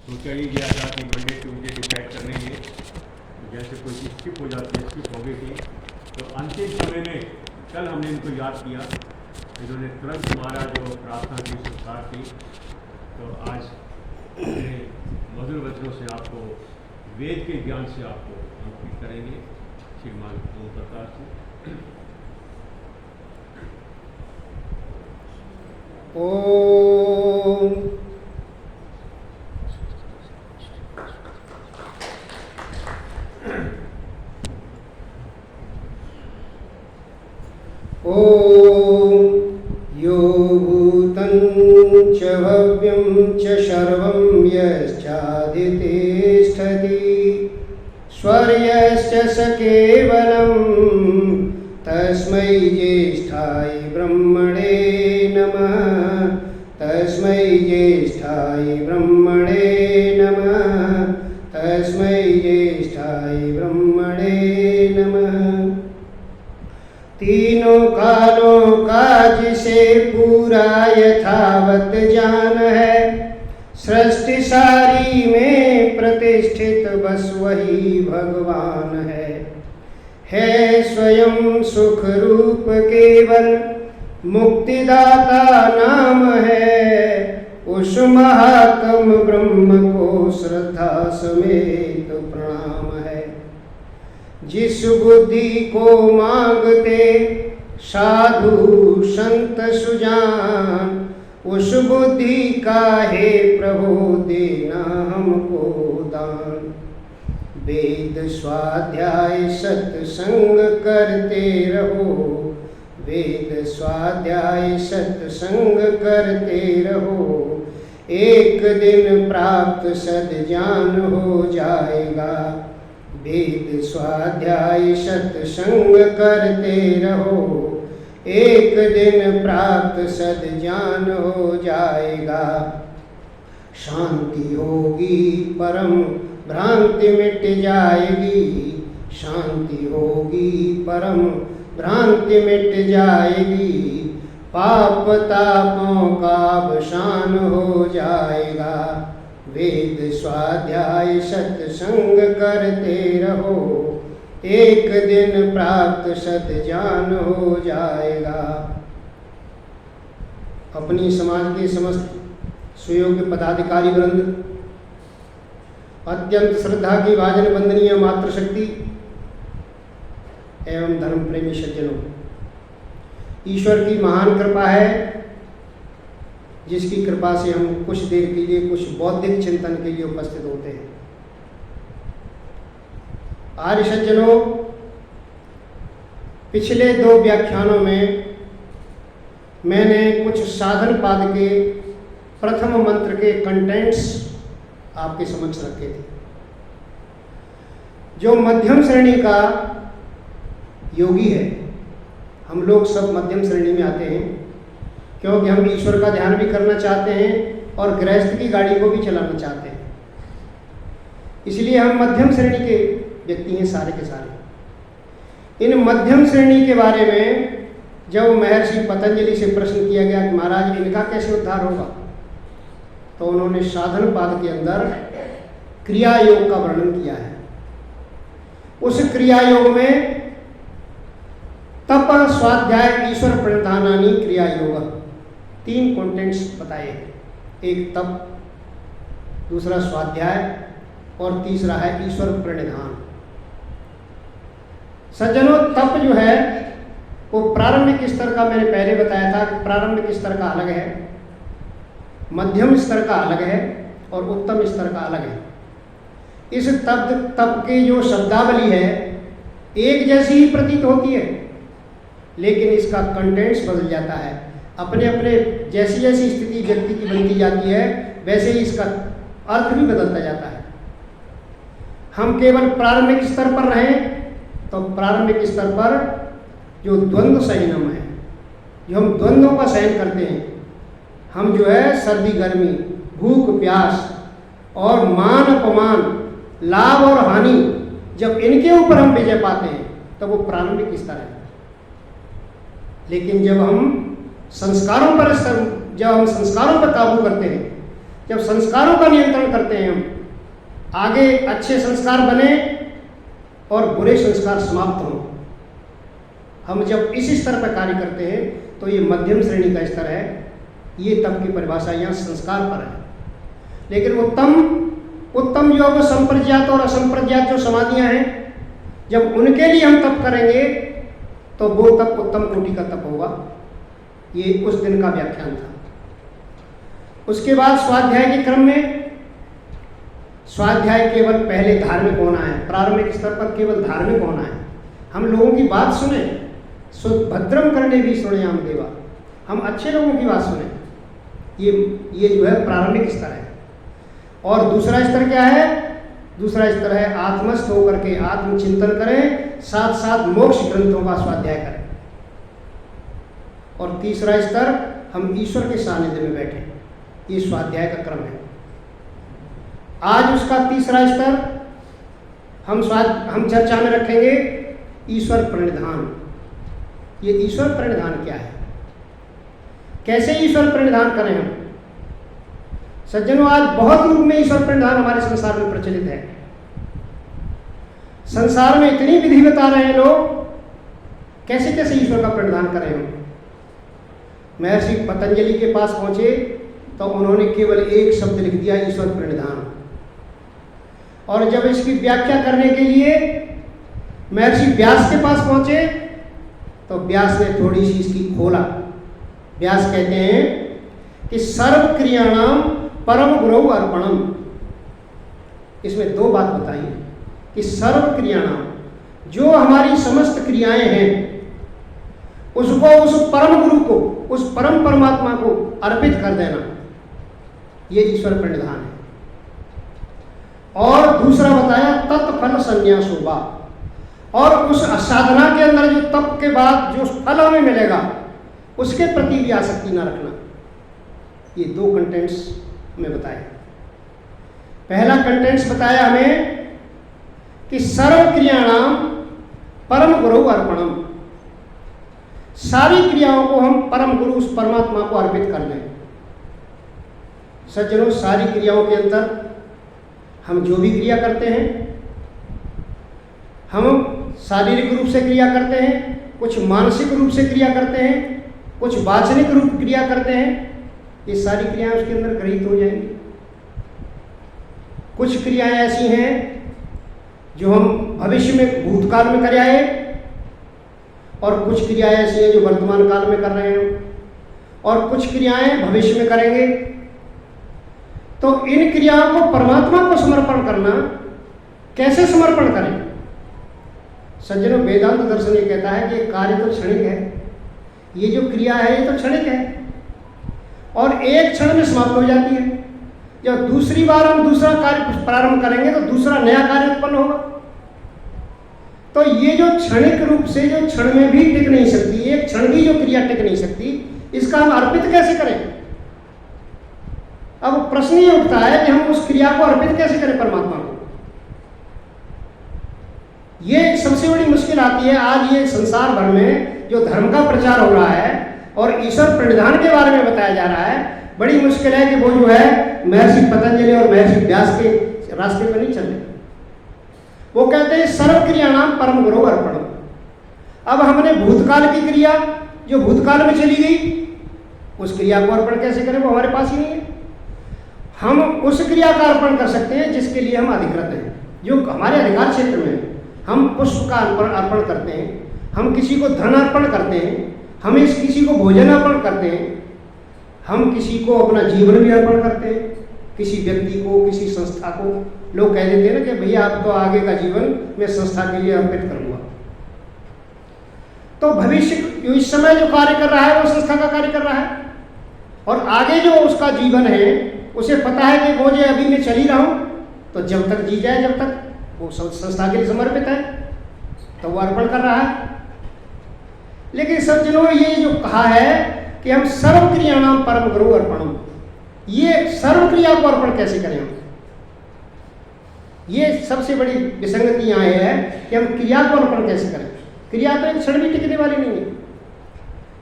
सोचा ही गया था कि मंडे ट्यूजडे डिसाइड कर लेंगे, जैसे कोई स्किप हो जाती है, स्किप हो गई थी, तो अंतिम समय में कल हमने इनको याद किया, इन्होंने तुरंत हमारा जो प्रार्थना की संस्कार की। तो आज मधुर वचनों से आपको, वेद के ज्ञान से आपको अंकित करेंगे श्रीमान ओम प्रकाश जी। ओम यो भूतं च भव्यं च सर्वं यश्चाधितिष्ठति स्वर्यश्च स केवलं तस्मै ज्येष्ठाय ब्रह्मणे नमः। तस्मै ज्येष्ठाय ब्रह्मणे नमः। तस्मै ज्येष्ठाय ब्रह्मणे नमः। तीनों कालों का जिसे पूरा यथावत ज्ञान है, सृष्टि सारी में प्रतिष्ठित बस वही भगवान है स्वयं सुख रूप केवल मुक्तिदाता नाम है। उस महात्म ब्रह्म को श्रद्धा समेत प्रणाम है। जिस बुद्धि को मांगते साधु संत सुजान, उस बुद्धि का हे प्रभु देना हमको दान। वेद स्वाध्याय सत्संग करते रहो, वेद स्वाध्याय सत्संग करते रहो। एक दिन प्राप्त सद्ज्ञान हो जाएगा। वेद स्वाध्याय सत्संग करते रहो, एक दिन प्राप्त सद्ज्ञान हो जाएगा। शांति होगी परम भ्रांति मिट जाएगी। शांति होगी परम भ्रांति मिट जाएगी। पाप तापों का अवसान हो जाएगा। वेद स्वाध्याय सत्संग करते रहो, एक दिन प्राप्त सद्ज्ञान हो जाएगा। अपनी समाज के समस्त सुयोग्य पदाधिकारी वृंद, अत्यंत श्रद्धा की भाजन वंदनीय मातृशक्ति एवं धर्म प्रेमी सज्जनों, ईश्वर की महान कृपा है जिसकी कृपा से हम कुछ देर के लिए कुछ बौद्धिक चिंतन के लिए उपस्थित होते हैं। आर्य सज्जनों, पिछले 2 व्याख्यानों में मैंने कुछ साधन पाद के प्रथम मंत्र के कंटेंट्स आपके समक्ष रखे थे। जो मध्यम श्रेणी का योगी है, हम लोग सब मध्यम श्रेणी में आते हैं क्योंकि हम ईश्वर का ध्यान भी करना चाहते हैं और गृहस्थ की गाड़ी को भी चलाना चाहते हैं। इसलिए हम मध्यम श्रेणी के व्यक्ति हैं सारे के सारे। इन मध्यम श्रेणी के बारे में जब महर्षि पतंजलि से प्रश्न किया गया कि महाराज इनका कैसे उद्धार होगा, तो उन्होंने साधन पाद के अंदर क्रिया योग का वर्णन किया है। उस क्रिया योग में तप स्वाध्याय ईश्वर प्रणिधानानि क्रिया योग 3 कंटेंट्स बताए हैं। एक तप, दूसरा स्वाध्याय और तीसरा है ईश्वर प्रणिधान। सज्जनों, तप जो है वो प्रारंभिक स्तर का मैंने पहले बताया था कि प्रारंभिक स्तर का अलग है, मध्यम स्तर का अलग है और उत्तम स्तर का अलग है। इस तप की जो शब्दावली है एक जैसी ही प्रतीत होती है, लेकिन इसका कंटेंट्स बदल जाता है। अपने अपने जैसी जैसी स्थिति व्यक्ति की बनती जाती है, वैसे ही इसका अर्थ भी बदलता जाता है। हम केवल प्रारंभिक स्तर पर रहें तो प्रारंभिक स्तर पर जो द्वंद्व संयम है, जो हम द्वंद्वों का सहन करते हैं, हम जो है सर्दी गर्मी, भूख प्यास और मान अपमान, लाभ और हानि, जब इनके ऊपर हम विजय पाते हैं तो वो प्रारंभिक स्तर है। लेकिन जब हम संस्कारों पर काबू करते हैं, जब संस्कारों का नियंत्रण करते हैं हम, आगे अच्छे संस्कार बने और बुरे संस्कार समाप्त हों, हम जब इस स्तर पर कार्य करते हैं तो ये मध्यम श्रेणी का स्तर है। ये तप की परिभाषा यहाँ संस्कार पर है। लेकिन उत्तम योग संप्रज्ञात और असंप्रज्ञात जो समाधियाँ हैं, जब उनके लिए हम तप करेंगे तो वो तप उत्तम कोटि का तप होगा। ये उस दिन का व्याख्यान था। उसके बाद स्वाध्याय के क्रम में, स्वाध्याय केवल पहले धार्मिक होना है, प्रारंभिक स्तर पर केवल धार्मिक होना है। हम लोगों की बात सुने, भद्रम करने भी सुने हम देवा, हम अच्छे लोगों की बात सुने। ये जो है प्रारंभिक स्तर है। और दूसरा स्तर क्या है? दूसरा स्तर है आत्मस्थ होकर के आत्मचिंतन करें, साथ साथ मोक्ष ग्रंथों का स्वाध्याय करें। और तीसरा स्तर हम ईश्वर के सानिध्य में बैठे। ये स्वाध्याय का क्रम है। आज उसका तीसरा स्तर हम चर्चा में रखेंगे, ईश्वर प्रणिधान। ये ईश्वर प्रणिधान क्या है? कैसे ईश्वर प्रणिधान करें हम? सज्जनों, आज बहुत रूप में ईश्वर प्रणिधान हमारे संसार में प्रचलित है। संसार में इतनी विधि बता रहे हैं लोग, कैसे कैसे ईश्वर का प्रणिधान करें हम। महर्षि पतंजलि के पास पहुंचे तो उन्होंने केवल एक शब्द लिख दिया, ईश्वर प्रणिधान। और जब इसकी व्याख्या करने के लिए महर्षि व्यास के पास पहुंचे तो व्यास ने थोड़ी सी इसकी खोला। व्यास कहते हैं कि सर्व क्रियाणाम परम गुरु अर्पणम। इसमें दो बात बताई कि सर्व क्रियाणाम, जो हमारी समस्त क्रियाएं हैं, उसको उस परम गुरु को, उस परम परमात्मा को अर्पित कर देना, ये ईश्वर प्रणिधान है। और दूसरा बताया तत्फल संन्यास होगा, और उस साधना के अंदर जो तप के बाद जो फल हमें मिलेगा उसके प्रति भी आसक्ति न रखना। ये दो कंटेंट्स में बताया। पहला कंटेंट्स बताया हमें कि सर्व क्रियाणाम परम गुरु अर्पणम। सारी क्रियाओं को हम परम गुरु उस परमात्मा को अर्पित कर दें। सज्जनों, सारी क्रियाओं के अंदर हम जो भी क्रिया करते हैं, हम शारीरिक रूप से क्रिया करते हैं, कुछ मानसिक रूप से क्रिया करते हैं, कुछ वाचनिक रूप क्रिया करते हैं, ये सारी क्रियाएं उसके अंदर गृहीत हो जाएंगी। कुछ क्रियाएं ऐसी हैं जो हम भविष्य में भूतकाल में कर आए, और कुछ क्रियाएं ऐसी हैं जो वर्तमान काल में कर रहे हैं, और कुछ क्रियाएं भविष्य में करेंगे। तो इन क्रियाओं को परमात्मा को समर्पण करना, कैसे समर्पण करें? सज्जनों, वेदांत दर्शन ये कहता है कि कार्य तो क्षणिक है, ये जो क्रिया है ये तो क्षणिक है और एक क्षण में समाप्त हो जाती है। जब दूसरी बार हम दूसरा कार्य प्रारंभ करेंगे तो दूसरा नया कार्य उत्पन्न होगा। तो ये जो क्षणिक रूप से, जो क्षण में भी टिक नहीं सकती, एक क्षण भी जो क्रिया टिक नहीं सकती, इसका हम अर्पित कैसे करें? अब प्रश्न ये उठता है कि हम उस क्रिया को अर्पित कैसे करें परमात्मा को। ये सबसे बड़ी मुश्किल आती है। आज ये संसार भर में जो धर्म का प्रचार हो रहा है और ईश्वर प्रणिधान के बारे में बताया जा रहा है, बड़ी मुश्किल है कि वो जो है महर्षि पतंजलि और महर्षि व्यास के रास्ते पर नहीं चल रहे। वो कहते हैं सर्व क्रियाणाम परम गुरु अर्पणम। अब हमने भूतकाल की क्रिया जो भूतकाल में चली गई, उस क्रिया को अर्पण कैसे करें? वो हमारे पास ही नहीं है। हम उस क्रिया का अर्पण कर सकते हैं जिसके लिए हम अधिकृत हैं, जो हमारे अधिकार क्षेत्र में है। हम पुष्प का अर्पण करते हैं, हम किसी को धन अर्पण करते हैं, हम किसी को भोजन अर्पण करते हैं, हम किसी को अपना जीवन भी अर्पण करते हैं, किसी व्यक्ति को, किसी संस्था को। लोग कह देते हैं ना कि भैया आप तो आगे का जीवन मैं संस्था के लिए अर्पित करूँगा। तो भविष्य इस समय जो कार्य कर रहा है वो संस्था का कार्य कर रहा है, और आगे जो उसका जीवन है उसे पता है कि मुझे अभी मैं चल ही रहा हूँ, तो जब तक जी जाए, जब तक वो संस्था के लिए समर्पित है, तो वो अर्पण कर रहा है। लेकिन सज्जनों, ये जो कहा है कि हम सर्व क्रियाणाम परम गुरु अर्पणम, ये सर्व क्रिया को अर्पण कैसे करें हम? ये सबसे बड़ी विसंगति यहाँ है कि हम क्रिया को अर्पण कैसे करें। क्रिया तो एक क्षण भी टिकने वाली नहीं है।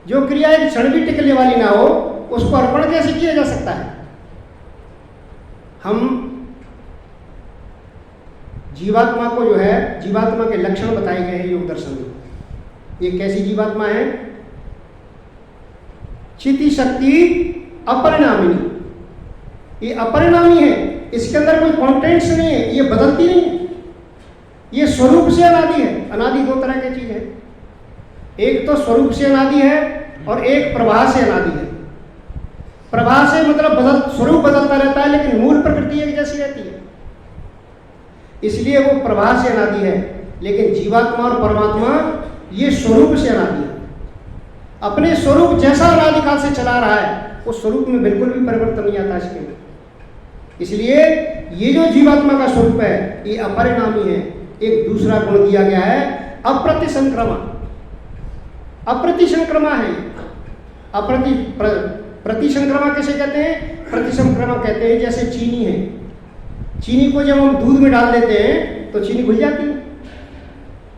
जो क्रिया एक क्षण भी टिकने वाली ना हो, उसको अर्पण कैसे किया जा सकता है? हम जीवात्मा को जो है, जीवात्मा के लक्षण बताए गए हैं योग दर्शन में। ये कैसी जीवात्मा है? चिति शक्ति अपरिणामिनी। ये अपरिणामी है, इसके अंदर कोई कॉन्टेंट्स नहीं है, ये बदलती नहीं है, ये स्वरूप से अनादि है। अनादि दो तरह की चीज है, एक तो स्वरूप से अनादि है और एक प्रवाह से अनादि है। प्रवाह से मतलब स्वरूप बदलता रहता है, लेकिन मूल प्रकृति एक जैसी रहती है, इसलिए वो प्रवाह से अनादि है। लेकिन जीवात्मा और परमात्मा ये स्वरूप से अनादि है, अपने स्वरूप जैसा अनादिकाल से चला रहा है, उस स्वरूप में बिल्कुल भी परिवर्तन नहीं आता इसके में। इसलिए ये जो जीवात्मा का स्वरूप है ये अपरिणामी है। एक दूसरा गुण दिया गया है अप्रतिसंक्रमा। अप्रतिसंक्रमा है। प्रतिसंक्रमा कैसे कहते हैं? प्रतिसंक्रमा कहते हैं जैसे चीनी है, चीनी को जब हम दूध में डाल देते हैं तो चीनी घुल जाती है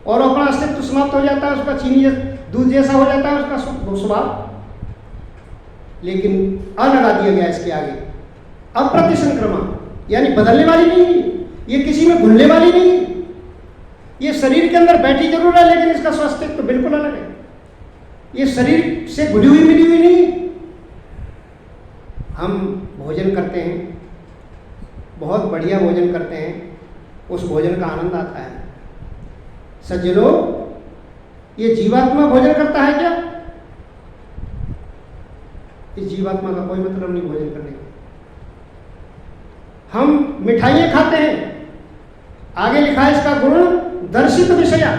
और अपना अस्तित्व समाप्त हो जाता है, उसका चीनी दूध जैसा हो जाता है उसका स्वभाव। लेकिन अ लगा दिया गया इसके आगे, अप्रतिसंक्रमा, यानी बदलने वाली नहीं है, ये किसी में घुलने वाली नहीं है। ये शरीर के अंदर बैठी जरूर है, लेकिन इसका स्वास्थ्य तो बिल्कुल अलग है। ये शरीर से घुली हुई मिली हुई नहीं। हम भोजन करते हैं, बहुत बढ़िया भोजन करते हैं, उस भोजन का आनंद आता है। सज्जनों, ये जीवात्मा भोजन करता है क्या? इस जीवात्मा का कोई मतलब नहीं भोजन करने का। हम मिठाइयां खाते हैं, आगे लिखा है इसका गुण दर्शित विषया,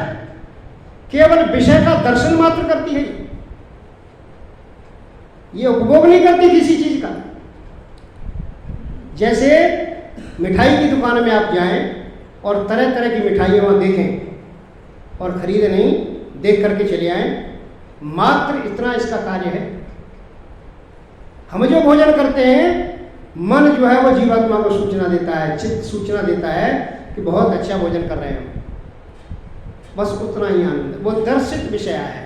केवल विषय का दर्शन मात्र करती है, ये उपभोग नहीं करती किसी चीज का। जैसे मिठाई की दुकान में आप जाएं और तरह तरह की मिठाइयां वहां देखें और खरीदे नहीं, देख करके चले आए, मात्र इतना इसका कार्य है। हम जो भोजन करते हैं, मन जो है वो जीवात्मा को सूचना देता है, चित्त सूचना देता है कि बहुत अच्छा भोजन कर रहे हैं। बस उतना ही आनंद, वो दर्शित विषय है,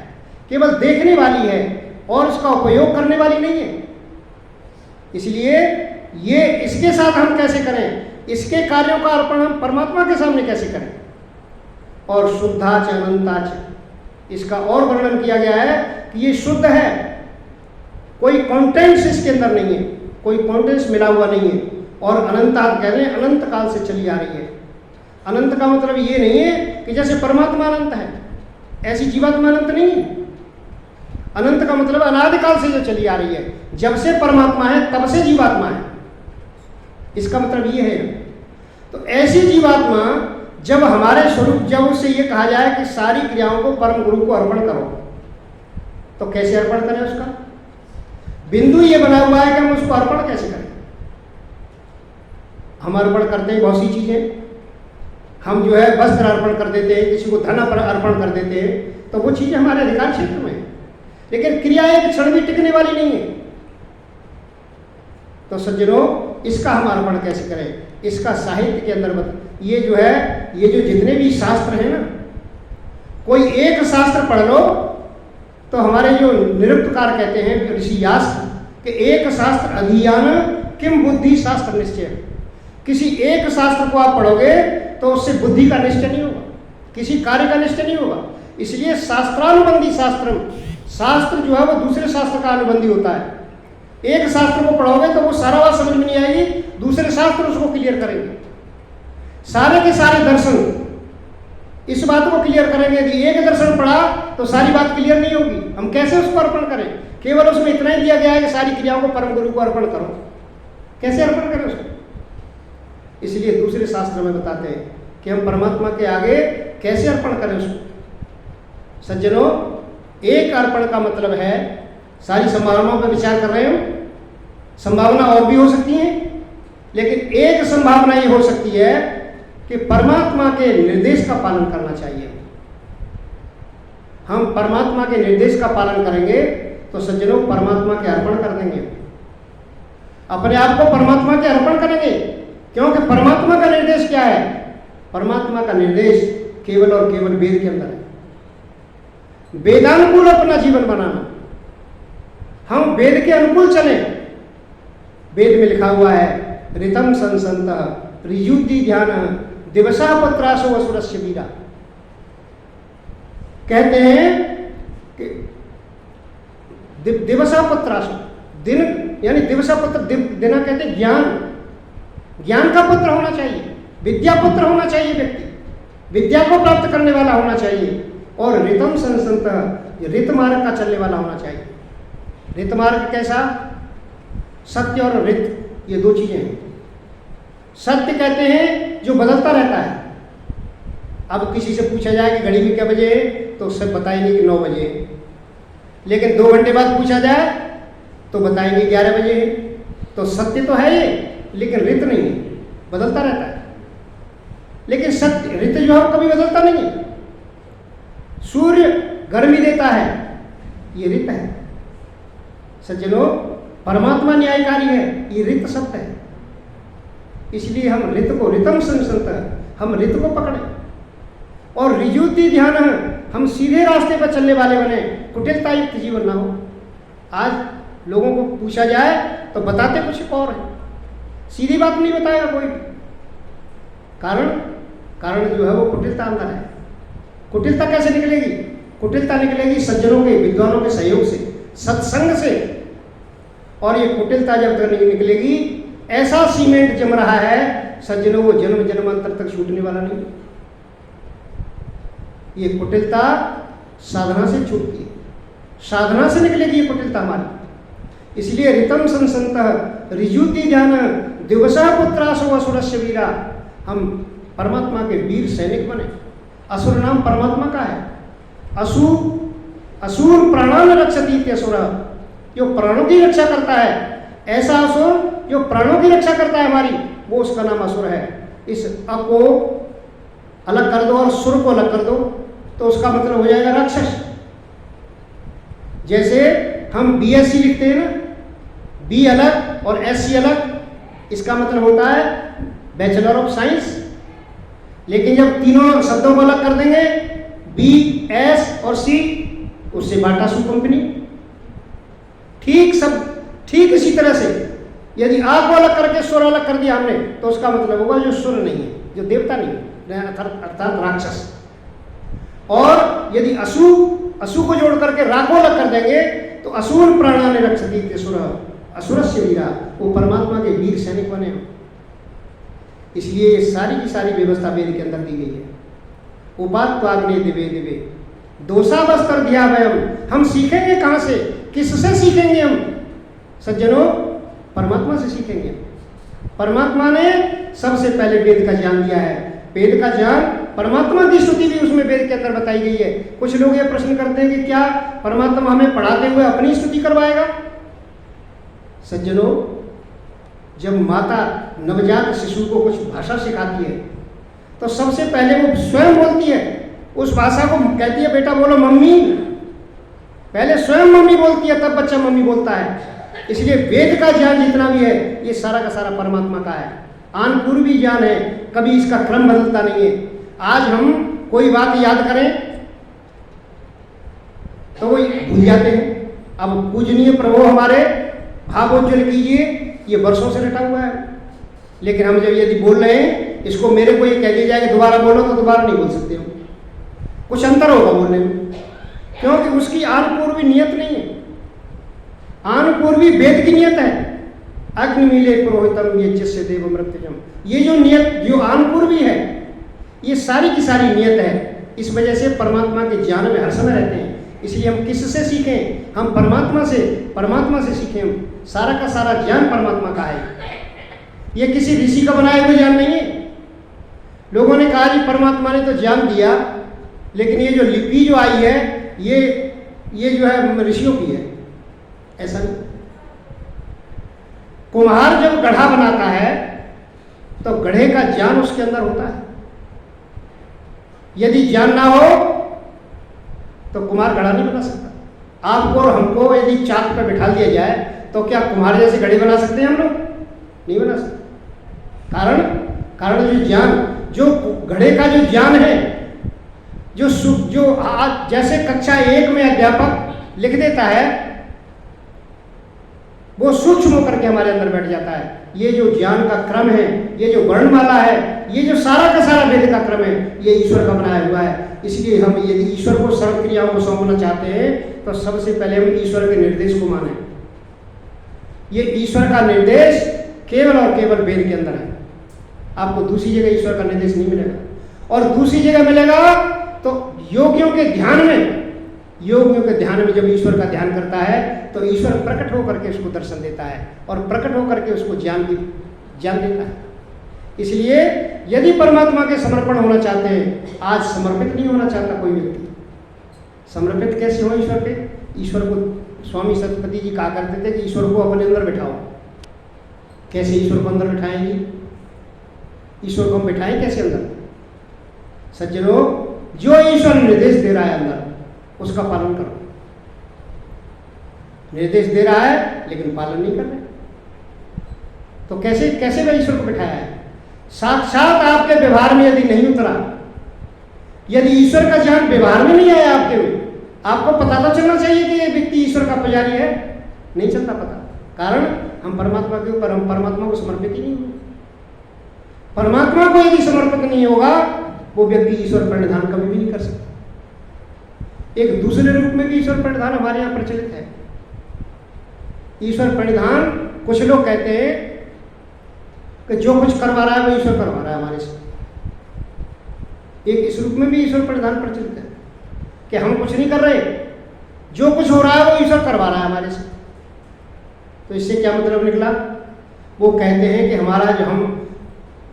केवल देखने वाली है और उसका उपयोग करने वाली नहीं है। इसलिए ये इसके साथ हम कैसे करें, इसके कार्यों का अर्पण हम परमात्मा के सामने कैसे करें। और शुद्धाच अनंताच, इसका और वर्णन किया गया है कि ये शुद्ध है, कोई कंटेंट्स इसके अंदर नहीं है, कोई कंटेंट्स मिला हुआ नहीं है। और अनंतात् कह रहे हैं, अनंत काल से चली आ रही है। अनंत का मतलब ये नहीं है कि जैसे परमात्मा अनंत है, ऐसी जीवात्मा अनंत नहीं है। अनंत का मतलब अनादिकाल से जो चली आ रही है, जब से परमात्मा है तब से जीवात्मा है, इसका मतलब ये है। तो ऐसी जीवात्मा जब हमारे स्वरूप, जब उससे ये कहा जाए कि सारी क्रियाओं को परम गुरु को अर्पण करो, तो कैसे अर्पण करें? उसका बिंदु ये बना हुआ है कि हम उसको अर्पण कैसे करें। हम अर्पण करते हैं बहुत सी चीजें, हम जो है वस्त्र अर्पण कर देते हैं, किसी को धन अर्पण कर देते हैं, तो वो चीजें हमारे अधिकार क्षेत्र में है, लेकिन क्रिया एक क्षण भी टिकने वाली नहीं है। तो सज्जनों, इसका हम अर्पण कैसे करें? इसका साहित्य के अंदर ये जो है, ये जो जितने भी शास्त्र हैं ना, कोई एक शास्त्र पढ़ लो तो हमारे जो निरुक्तकार कहते हैं ऋषि व्यास कि एक शास्त्र अधीयान किम बुद्धि शास्त्र निश्चय। किसी एक शास्त्र को आप पढ़ोगे तो उससे बुद्धि का निश्चय नहीं होगा, किसी कार्य का निश्चय नहीं होगा। इसलिए शास्त्रानुबंधी शास्त्र जो है वो दूसरे शास्त्र का अनुबंधी होता है। एक शास्त्र को पढ़ोगे तो वो सारा बात समझ में नहीं आएगी, दूसरे शास्त्र उसको क्लियर करेंगे। सारे के सारे दर्शन इस बात को क्लियर करेंगे कि एक दर्शन पढ़ा तो सारी बात क्लियर नहीं होगी, हम कैसे उसको अर्पण करें। केवल उसमें इतना ही दिया गया है कि सारी क्रियाओं को परम गुरु को अर्पण करो, कैसे अर्पण करें उसको। इसलिए दूसरे शास्त्र में बताते हैं कि हम परमात्मा के आगे कैसे अर्पण करें उसको। सज्जनों, एक अर्पण का मतलब है, सारी संभावनाओं पर विचार कर रहे हो, संभावना और भी हो सकती है, लेकिन एक संभावना ये हो सकती है कि परमात्मा के निर्देश का पालन करना चाहिए। हम परमात्मा के निर्देश का पालन करेंगे तो सज्जनों परमात्मा के अर्पण कर देंगे, अपने आप को परमात्मा के अर्पण करेंगे। क्योंकि परमात्मा का निर्देश क्या है? परमात्मा का निर्देश केवल और केवल वेद के अंदर है। वेदानुकूल अपना जीवन बनाना, हम वेद के अनुकूल चलें। वेद में लिखा हुआ है ऋतम संसंत ऋजुति ध्यान दिवसा पत्रासो असुरस्य वीरा। कहते हैं कि दिवसा पत्रासो, दिन यानी दिवसा पत्र, दिना कहते हैं ज्ञान, ज्ञान का पत्र होना चाहिए, विद्या पत्र होना चाहिए, व्यक्ति विद्या को प्राप्त करने वाला होना चाहिए। और ऋतम संसंत, ऋत मार्ग का चलने वाला होना चाहिए। ऋत मार्ग कैसा? सत्य और ऋत, ये दो चीजें हैं। सत्य कहते हैं जो बदलता रहता है। अब किसी से पूछा जाए कि घड़ी में क्या बजे है, तो उससे बताएंगे कि 9 बजे है। लेकिन 2 घंटे बाद पूछा जाए तो बताएंगे 11 बजे है। तो सत्य तो है ये, लेकिन ऋत नहीं है, बदलता रहता है। लेकिन सत्य ऋत जो है कभी बदलता नहीं है। सूर्य गर्मी देता है, ये ऋत है। सज्जनों, परमात्मा न्यायकारी है, ये ऋत सत्य है। इसलिए हम ऋत को, ऋतम संसंत, हम ऋत को पकड़े। और ऋजुति ध्यान, हम सीधे रास्ते पर चलने वाले बने, कुटिलता युक्त जीवन ना हो। आज लोगों को पूछा जाए तो बताते कुछ और है, सीधी बात नहीं बताएगा कोई। कारण जो है वो कुटिलता अंदर है। कुटिलता कैसे निकलेगी? कुटिलता निकलेगी सज्जनों के, विद्वानों के सहयोग से, सत्संग से। और ये कुटिलता जब तक नहीं निकलेगी, ऐसा सीमेंट जम रहा है सज्जनों, वो जन्म जन्मांतर तक छूटने वाला नहीं। ये कुटिलता साधना से छूटती है, साधना से निकलेगी ये कुटिलता हमारी। इसलिए ऋतम संसंत ऋजुति ध्यान दिवसा पुत्रासो असुरस्य वीरा, हम परमात्मा के वीर सैनिक बने। असुर नाम परमात्मा का है। असुर प्राणान रक्षति इत्यसुर, जो प्राणों की रक्षा करता है, ऐसा असुर जो प्राणों की रक्षा करता है हमारी, वो उसका नाम असुर है। इस अ को अलग कर दो और सुर को अलग कर दो तो उसका मतलब हो जाएगा राक्षस। जैसे हम बीएससी लिखते हैं ना, बी अलग और एससी अलग, इसका मतलब होता है बैचलर ऑफ साइंस। लेकिन जब तीनों शब्दों को अलग कर देंगे, बी एस और सी, उससे बाटा सू कंपनी। ठीक इसी तरह से यदि आ को अलग करके सुर अलग कर दिया हमने, तो उसका मतलब होगा जो सुर नहीं है, जो देवता नहीं है, अर्थात राक्षस। और यदि असु को जोड़ करके रा को अलग कर देंगे तो असुर प्राणा ने रक्षति सुर असुरस्य वीरा, वो परमात्मा के वीर सैनिक बने। इसलिए ये सारी की सारी व्यवस्था वेद के अंदर दी गई है। उपात्वाग्ने दिवे दिवे दोषा बस्तर दिया वयम, हम सीखेंगे कहाँ से, किससे सीखेंगे हम? सज्जनों, परमात्मा से सीखेंगे। परमात्मा ने सबसे पहले वेद का ज्ञान दिया है। वेद का ज्ञान, परमात्मा की स्तुति भी उसमें वेद के अंदर बताई गई है। कुछ लोग ये प्रश्न करते हैं कि क्या परमात्मा हमें पढ़ाते हुए अपनी स्तुति करवाएगा? सज्जनों, जब माता नवजात शिशु को कुछ भाषा सिखाती है तो सबसे पहले वो स्वयं बोलती है, उस भाषा को कहती है बेटा बोलो मम्मी। पहले स्वयं मम्मी बोलती है, तब बच्चा मम्मी बोलता है। इसलिए वेद का ज्ञान जितना भी है, ये सारा का सारा परमात्मा का है, आनपूर्वी ज्ञान है, कभी इसका क्रम बदलता नहीं है। आज हम कोई बात याद करें तो वो भूल जाते हैं। अब पूजनीय प्रभु हमारे भावोज्वल कीजिए, ये वर्षों से रटा हुआ है। लेकिन हम जब यदि बोल रहे हैं, इसको मेरे को ये कह दिया जाए कि दोबारा बोलो, तो दोबारा नहीं बोल सकते हम, कुछ अंतर होगा बोलने में, क्योंकि उसकी आनपूर्वी नियत नहीं है। आनपूर्वी वेद की नियत है। अग्निमीले पुरोहितम यज्ञस्य देव मृत्युजम, ये जो नियत, जो आनपूर्वी है, ये सारी की सारी नियत है। इस वजह से परमात्मा के ज्ञान में हर समय रहते हैं। इसलिए हम किससे सीखें? हम परमात्मा से सीखें। हम सारा का सारा ज्ञान परमात्मा का है, ये किसी ऋषि का बनाया हुआ ज्ञान नहीं है। लोगों ने कहा जी परमात्मा ने तो ज्ञान दिया, लेकिन ये जो लिपि जो आई है ये जो है ऋषियों की है। ऐसा नहीं। कुम्हार जब गढ़ा बनाता है तो गढ़े का ज्ञान उसके अंदर होता है। यदि ज्ञान ना हो तो कुम्हार गढ़ा नहीं बना सकता। आपको और हमको यदि चाक पर बिठा दिया जाए तो क्या कुम्हार जैसे घड़े बना सकते हैं हम लोग? नहीं बना सकते। कारण जो ज्ञान, जो घड़े का जो ज्ञान है, जो आज जैसे कक्षा 1 में अध्यापक लिख देता है, वो सूक्ष्म होकर के हमारे अंदर बैठ जाता है। ये जो ज्ञान का क्रम है, ये जो वर्णमाला है, ये जो सारा का सारा वेद का क्रम है, ये ईश्वर का बनाया हुआ है। इसलिए हम यदि ईश्वर को सर्व क्रियाओं को सौंपना चाहते हैं तो सबसे पहले हम ईश्वर के निर्देश को माने। ये ईश्वर का निर्देश केवल और केवल वेद के अंदर है। आपको दूसरी जगह ईश्वर का निर्देश नहीं मिलेगा। और दूसरी जगह मिलेगा तो योगियों के ध्यान में, योगियों के ध्यान में जब ईश्वर का ध्यान करता है तो ईश्वर प्रकट होकर के उसको दर्शन देता है और प्रकट होकर के उसको ज्ञान देता है। इसलिए यदि परमात्मा के समर्पण होना चाहते हैं, आज समर्पित नहीं होना चाहता कोई व्यक्ति, समर्पित कैसे हो ईश्वर पे? ईश्वर को स्वामी सत्यपति जी कहा करते थे कि ईश्वर को अपने अंदर बिठाओ। कैसे ईश्वर को अंदर बिठाएंगे? ईश्वर को हम बिठाएं कैसे अंदर? सज्जनों, जो ईश्वर निर्देश दे रहा है अंदर उसका पालन करो। निर्देश दे रहा है लेकिन पालन नहीं कर रहे, तो कैसे वह ईश्वर को बिठाया है? साक्षात आपके व्यवहार में यदि नहीं उतरा, यदि ईश्वर का ज्ञान व्यवहार में नहीं आया आपके में, आपको पता तो चलना चाहिए कि ये व्यक्ति ईश्वर का पुजारी है। नहीं चलता पता, कारण हम परमात्मा के ऊपर, हम परमात्मा को समर्पित ही नहीं हुए। परमात्मा को यदि समर्पित नहीं होगा वो व्यक्ति ईश्वर परिधान कभी भी नहीं कर सकता। एक दूसरे रूप में भी ईश्वर परिधान हमारे यहाँ प्रचलित है। ईश्वर परिधान, कुछ लोग कहते हैं कि जो कुछ करवा रहा है वो ईश्वर करवा रहा है हमारे से। एक इस रूप में भी ईश्वर परिधान प्रचलित है कि हम कुछ नहीं कर रहे, जो कुछ हो रहा है वो ईश्वर करवा रहा है हमारे से। तो इससे क्या मतलब निकला? वो कहते हैं कि हमारा जो, हम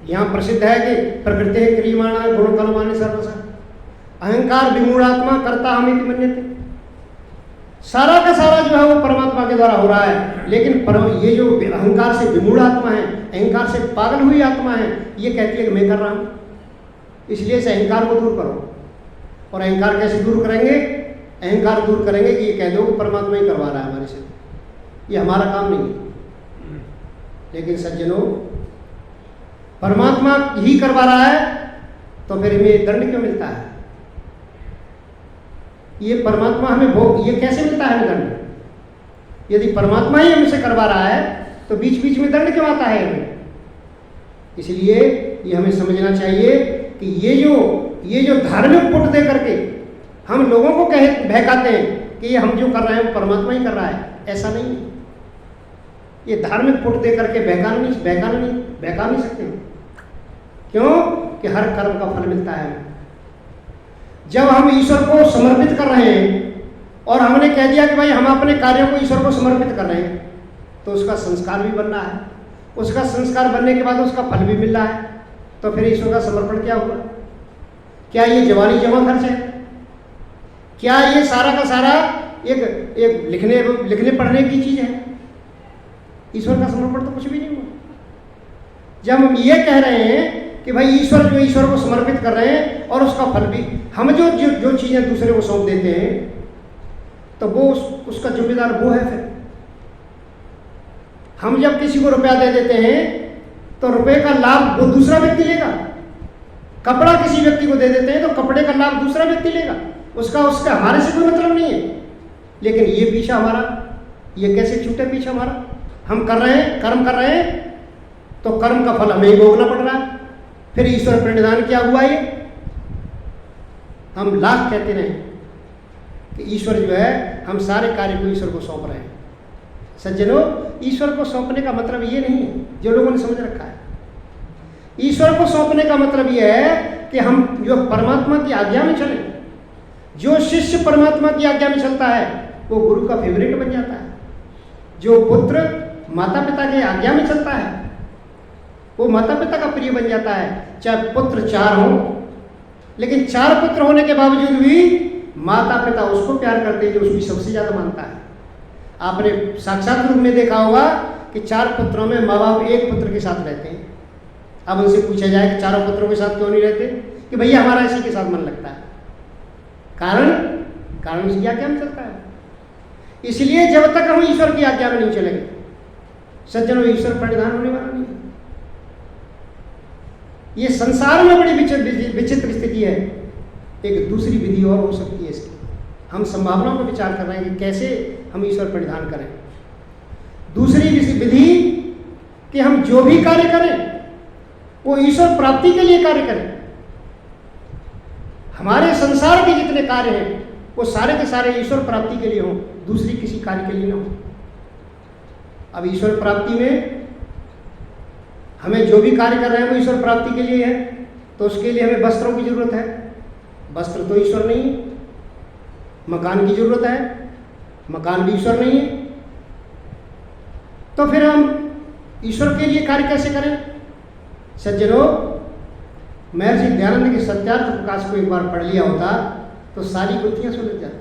यहाँ प्रसिद्ध है कि प्रकृति क्रियमाणा गुण कर्माणि सर्वसा, अहंकार विमूढ़ात्मा कर्ता हमिति मन्यते। सारा का सारा जो है वो परमात्मा के द्वारा हो रहा है, लेकिन ये जो अहंकार से विमूढ़ आत्मा है, अहंकार से पागल हुई आत्मा है, ये कहती है कि मैं कर रहा हूँ। इसलिए से अहंकार को दूर करो। और अहंकार कैसे दूर करेंगे? अहंकार दूर करेंगे कि ये कह दो कि परमात्मा ही करवा रहा है हमारे से, ये हमारा काम नहीं है। लेकिन सज्जनों, परमात्मा ही करवा रहा है तो फिर हमें दंड क्यों मिलता है? ये परमात्मा हमें भोग, ये कैसे मिलता है हमें दंड? यदि परमात्मा ही हमसे करवा रहा है तो बीच बीच में दंड क्यों आता है हमें? इसलिए ये हमें समझना चाहिए कि ये जो धार्मिक पुट दे करके हम लोगों को बहकाते हैं कि ये हम जो कर रहे हैं वो परमात्मा ही कर रहा है, ऐसा नहीं है। ये धार्मिक पुट दे करके बहका नहीं सकते। क्यों? कि हर कर्म का फल मिलता है। जब हम ईश्वर को समर्पित कर रहे हैं और हमने कह दिया कि भाई हम अपने कार्यों को ईश्वर को समर्पित कर रहे हैं, तो उसका संस्कार भी बन रहा है। उसका संस्कार बनने के बाद उसका फल भी मिल रहा है। तो फिर ईश्वर का समर्पण क्या हुआ? क्या ये जवानी जमा खर्च है? क्या ये सारा का सारा एक लिखने पढ़ने की चीज है? ईश्वर का समर्पण तो कुछ भी नहीं हुआ। जब हम ये कह रहे हैं कि भाई ईश्वर को समर्पित कर रहे हैं और उसका फल भी, हम जो चीजें दूसरे को सौंप देते हैं तो वो उसका जिम्मेदार वो है। फिर हम जब किसी को रुपया दे देते हैं तो रुपए का लाभ वो दूसरा व्यक्ति लेगा। कपड़ा किसी व्यक्ति को दे देते हैं तो कपड़े का लाभ दूसरा व्यक्ति लेगा। उसका हमारे से कोई मतलब नहीं है। लेकिन ये पीछा हमारा, ये कैसे छूटे पीछा हमारा? हम कर रहे हैं, कर्म कर रहे हैं तो कर्म का फल हमें ही भोगना पड़ रहा है। फिर ईश्वर प्रणिधान क्या हुआ? ये हम लाख कहते रहे कि ईश्वर जो है, हम सारे कार्य को ईश्वर को सौंप रहे हैं। सज्जनों, ईश्वर को सौंपने का मतलब ये नहीं है जो लोगों ने समझ रखा है। ईश्वर को सौंपने का मतलब ये है कि हम जो परमात्मा की आज्ञा में चलें। जो शिष्य परमात्मा की आज्ञा में चलता है वो गुरु का फेवरेट बन जाता है। जो पुत्र माता पिता की आज्ञा में चलता है वो माता पिता का प्रिय बन जाता है। चाहे पुत्र 4 हो, लेकिन 4 पुत्र होने के बावजूद भी माता पिता उसको प्यार करते हैं जो उसकी सबसे ज्यादा मानता है। आपने साक्षात रूप में देखा होगा कि 4 पुत्रों में माँ बाप एक पुत्र के साथ रहते हैं। अब उनसे पूछा जाए कि चारों पुत्रों के साथ क्यों नहीं रहते, कि भैया हमारा इसी के साथ मन लगता है। कारण उसकी आज्ञा में चलता है। इसलिए जब तक हम ईश्वर की आज्ञा में नहीं चलेंगे, सज्जनों, ईश्वर परिधान होने वाला नहीं है। ये संसार में बड़ी विचित्र स्थिति है। एक दूसरी विधि और हो सकती है इसकी। हम संभावनाओं पर विचार कर रहे हैं कि कैसे हम ईश्वर परिधान करें। दूसरी विधि कि हम जो भी कार्य करें वो ईश्वर प्राप्ति के लिए कार्य करें। हमारे संसार के जितने कार्य हैं वो सारे के सारे ईश्वर प्राप्ति के लिए हों, दूसरी किसी कार्य के लिए ना हो। अब ईश्वर प्राप्ति में हमें जो भी कार्य कर रहे हैं वो ईश्वर प्राप्ति के लिए है, तो उसके लिए हमें वस्त्रों की जरूरत है। वस्त्र तो ईश्वर नहीं है। मकान की जरूरत है, मकान भी ईश्वर नहीं है। तो फिर हम ईश्वर के लिए कार्य कैसे करें? सज्जनों, महर्षि दयानंद के सत्यार्थ प्रकाश को एक बार पढ़ लिया होता तो सारी गुत्थियां सुलझ जाती।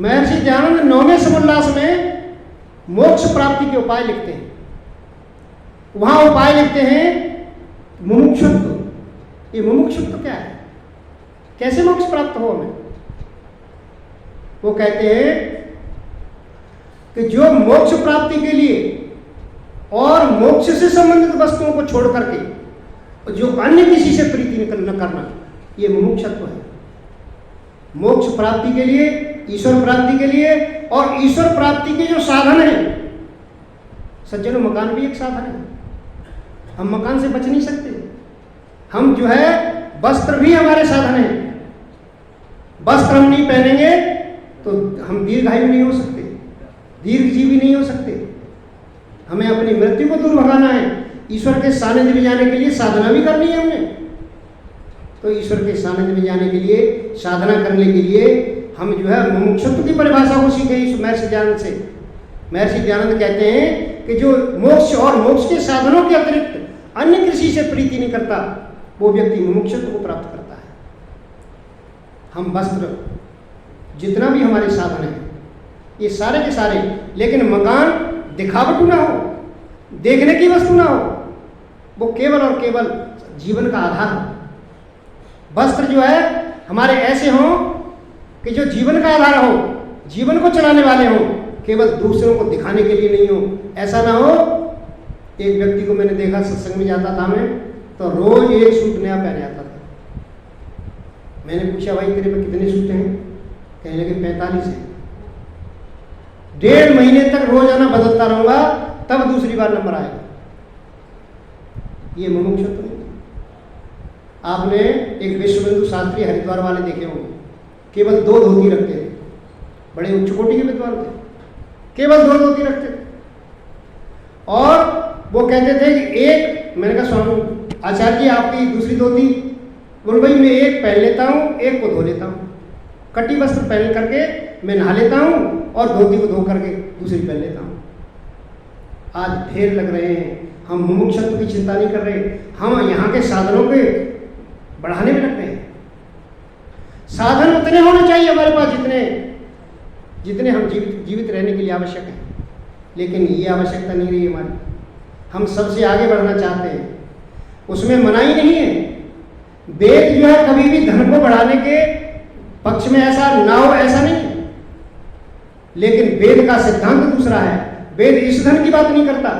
महर्षि दयानंद 9वें समुल्लास में मोक्ष प्राप्ति के उपाय लिखते हैं। वहां उपाय लिखते हैं मुमुक्षुत्व। ये मुमुक्षुत्व क्या है? कैसे मोक्ष प्राप्त हो हमें? वो कहते हैं कि जो मोक्ष प्राप्ति के लिए और मोक्ष से संबंधित वस्तुओं को छोड़ करके जो अन्य किसी से प्रीति न करना, ये मुमुक्षुत्व है। मोक्ष प्राप्ति के लिए, ईश्वर प्राप्ति के लिए, और ईश्वर प्राप्ति के जो साधन हैं, सज्जनों मकान भी एक साधन है। हम मकान से बच नहीं सकते। हम जो है वस्त्र भी हमारे साधन है। वस्त्र हम नहीं पहनेंगे तो हम दीर्घायु नहीं हो सकते, दीर्घजीवी नहीं हो सकते। हमें अपनी मृत्यु को दूर भगाना है। ईश्वर के सानिध्य में जाने के लिए साधना भी करनी है हमने। तो ईश्वर के सानिध्य में जाने के लिए, साधना करने के लिए हम जो है मुमुक्षुत्व की परिभाषा को सीखे महर्षि दयानंद से। महर्षि दयानंद कहते हैं कि जो मोक्ष और मोक्ष के साधनों के अतिरिक्त अन्य किसी से प्रीति नहीं करता, वो व्यक्ति मुमुक्षुत्व को प्राप्त करता है। हम वस्त्र, जितना भी हमारे साधन है, ये सारे के सारे, लेकिन मकान दिखावटू ना हो, देखने की वस्तु ना हो, वो केवल और केवल जीवन का आधार हो। वस्त्र जो है हमारे ऐसे हों कि जो जीवन का आधार हो, जीवन को चलाने वाले हों, केवल दूसरों को दिखाने के लिए नहीं हो। ऐसा ना हो, एक व्यक्ति को मैंने देखा, सत्संग में जाता था मैं, तो रोज एक सूट नया पहन आता था। मैंने पूछा, भाई तेरे पे कितने सूट हैं? कहने लगे 45 हैं। 1.5 महीने तक रोजाना बदलता रहूंगा, तब दूसरी बार नंबर आएगा। ये मुमुक्षुत्व नहीं। आपने एक विश्वबंधु शास्त्री हरिद्वार वाले देखे होंगे, केवल 2 धोती रखते थे। बड़े उच्च कोटि के विद्वान थे, केवल 2 धोती रखते थे। और वो कहते थे कि एक, मैंने कहा स्वामी आचार्य जी आपकी दूसरी धोती? बोल भाई मैं एक पहन लेता हूँ, एक को धो लेता हूँ। कटी वस्त्र पहन करके मैं नहा लेता हूँ और धोती को धो करके दूसरी पहन लेता हूँ। आज ढेर लग रहे हैं। हम मुमुक्षुत्व की चिंता नहीं कर रहे, हम यहाँ के साधनों के बढ़ाने में लगते हैं। साधन उतने होने चाहिए हमारे पास जितने हम जीवित रहने के लिए आवश्यक है। लेकिन ये आवश्यकता नहीं रही हमारी। हम सबसे आगे बढ़ना चाहते हैं, उसमें मनाही नहीं है। वेद जो है कभी भी धन को बढ़ाने के पक्ष में ऐसा ना हो, ऐसा नहीं है। लेकिन वेद का सिद्धांत दूसरा है। वेद इस धन की बात नहीं करता,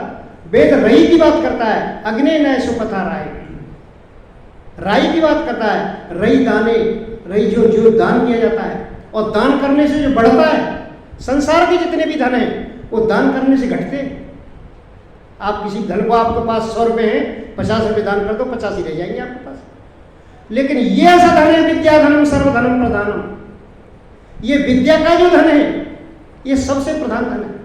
वेद रई की बात करता है। अग्नि नय सुपथा राय, राई की बात करता है। रई दाने, रई जो दान किया जाता है, और दान करने से जो बढ़ता है। संसार के जितने भी धन हैं वो दान करने से घटते हैं। आप किसी धन को, आपके पास 100 रुपये हैं, 50 रुपये दान कर दो, 50 ही रह जाएंगे आपके पास। लेकिन ये ऐसा धन है, विद्या धनम सर्वधनम प्रधानम। ये विद्या का जो धन है, ये सबसे प्रधान धन है।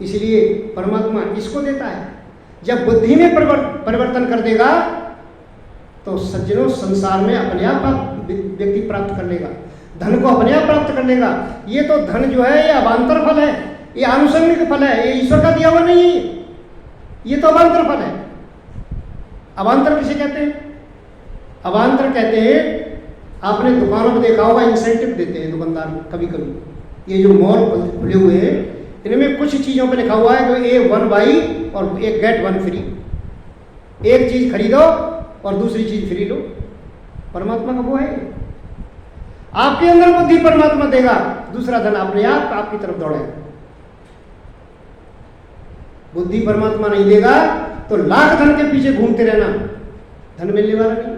इसलिए परमात्मा इसको देता है। जब बुद्धि में परिवर्तन कर देगा तो सज्जनों संसार में अपने आप व्यक्ति प्राप्त कर लेगा, धन को अपने आप प्राप्त कर लेगा। ये तो धन जो है ये अवांतर फल है, ये आनुषंगिक फल है, ये ईश्वर का दिया हुआ नहीं है। ये तो अवांतर फल है। अवांतर किसे कहते हैं? अवांतर कहते हैं, आपने दुकानों में देखा होगा, इंसेंटिव देते हैं दुकानदार कभी कभी। ये जो मॉल खुले हुए हैं, इनमें कुछ चीज़ों पे लिखा हुआ है जो ए 1 बाई और एक गेट 1 फ्री। एक चीज़ खरीदो और दूसरी चीज़ फ्री लो। परमात्मा का वो है। आपके अंदर बुद्धि परमात्मा देगा, दूसरा धन अपने आप आपकी तरफ दौड़ेगा। बुद्धि परमात्मा नहीं देगा तो लाख धन के पीछे घूमते रहना, धन मिलने वाला नहीं।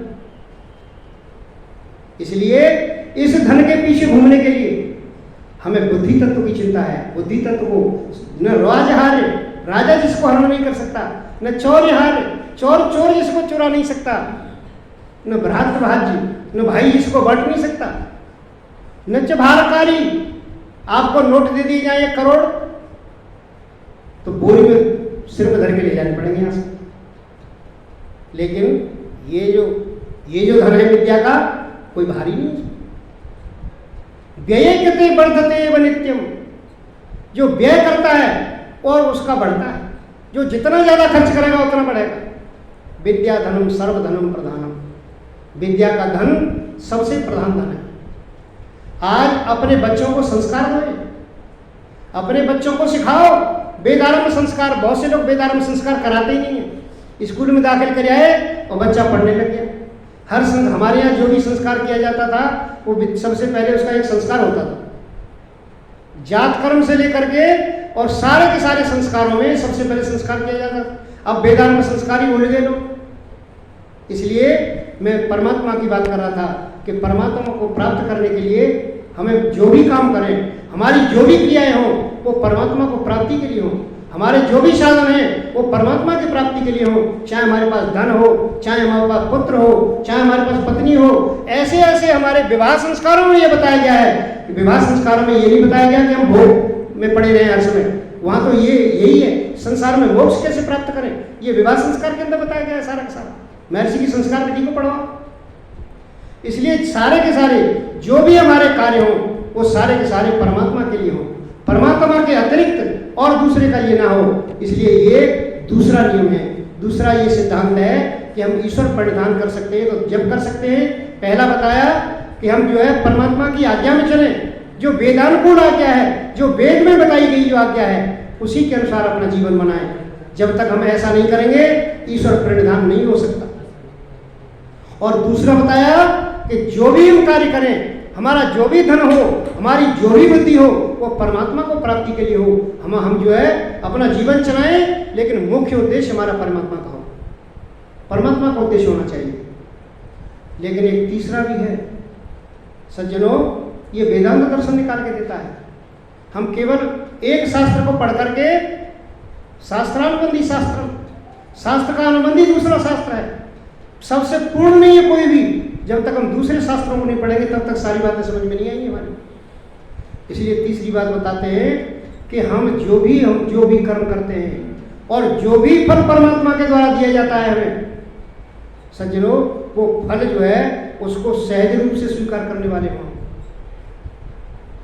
इसलिए इस धन के पीछे घूमने के लिए हमें बुद्धि तत्व की चिंता है। बुद्धि तत्व को न राज हारे राजा जिसको हरण नहीं कर सकता, न चोर हार चोर जिसको चुरा नहीं सकता, न भ्रातृभाज्य, न भाई जिसको बांट नहीं सकता, न चभारकारी, आपको नोट दे दिए जाए 1 करोड़ तो बोरी में सिर में धर के ले जाने पड़ेंगे यहाँ से। लेकिन ये जो धन है विद्या का, कोई भारी नहीं है। व्यय कृते वर्धते एव नित्यम, जो व्यय करता है और उसका बढ़ता है, जो जितना ज्यादा खर्च करेगा उतना बढ़ेगा। विद्या धनम सर्वधनम प्रधानम, विद्या का धन सबसे प्रधान धन है। आज अपने बच्चों को संस्कार दो, अपने बच्चों को सिखाओ वेदारंभ संस्कार। बहुत से लोग वेदारंभ संस्कार कराते ही नहीं है। स्कूल में दाखिल कर आए और बच्चा पढ़ने लग गया। हमारे यहाँ जो भी संस्कार किया जाता था वो सबसे पहले उसका एक संस्कार होता था, जात कर्म से लेकर के और सारे के सारे संस्कारों में सबसे पहले संस्कार किया जाता था। अब वेदांत संस्कार ही भूल गए लोग। इसलिए मैं परमात्मा की बात कर रहा था कि परमात्मा को प्राप्त करने के लिए हमें जो भी काम करें, हमारी जो भी क्रियाएं हों वो परमात्मा को प्राप्ति के लिए हों, हमारे जो भी साधन हैं वो परमात्मा की प्राप्ति के लिए हो। चाहे हमारे पास धन हो, चाहे हमारे पास पुत्र हो, चाहे हमारे पास पत्नी हो। ऐसे ऐसे हमारे विवाह संस्कारों में ये बताया गया है कि विवाह संस्कारों में ये नहीं बताया गया कि हम भोग में पड़े रहे हर समय। वहाँ तो यही है संसार में मोक्ष कैसे प्राप्त करें, ये विवाह संस्कार के अंदर बताया गया है सारा का सारा। महर्षि की संस्कार विधि को पढ़ो। इसलिए सारे के सारे जो भी हमारे कार्य हों वो सारे के सारे परमात्मा के लिए हों, परमात्मा के अतिरिक्त और दूसरे का लिए ना हो। इसलिए ये दूसरा नियम है, दूसरा ये सिद्धांत है कि हम ईश्वर परिधान कर सकते हैं। तो जब कर सकते हैं, पहला बताया कि हम जो है परमात्मा की आज्ञा में चलें, जो वेदानुकूल आज्ञा है, जो वेद में बताई गई जो आज्ञा है उसी के अनुसार अपना जीवन बनाएं। जब तक हम ऐसा नहीं करेंगे ईश्वर परिधान नहीं हो सकता। और दूसरा बताया कि जो भी हम कार्य करें, हमारा जो भी धन हो, हमारी जो भी बुद्धि हो वो परमात्मा को प्राप्ति के लिए हो। हम जो है अपना जीवन चलाएं, लेकिन मुख्य उद्देश्य हमारा परमात्मा का हो, परमात्मा का उद्देश्य होना चाहिए। लेकिन एक तीसरा भी है सज्जनों, ये वेदांत दर्शन निकाल के देता है। हम केवल एक शास्त्र को पढ़ करके, शास्त्रानुबंधी शास्त्र का अनुबंधी दूसरा शास्त्र है, सबसे पूर्ण नहीं है कोई भी। जब तक हम दूसरे शास्त्रों को नहीं पढ़ेंगे तब तक सारी बातें समझ में नहीं आएंगी हमारी। इसलिए तीसरी बात बताते हैं कि हम जो भी कर्म करते हैं और जो भी फल परमात्मा के द्वारा दिया जाता है हमें सज्जनों, वो फल जो है उसको सहज रूप से स्वीकार करने वाले हों।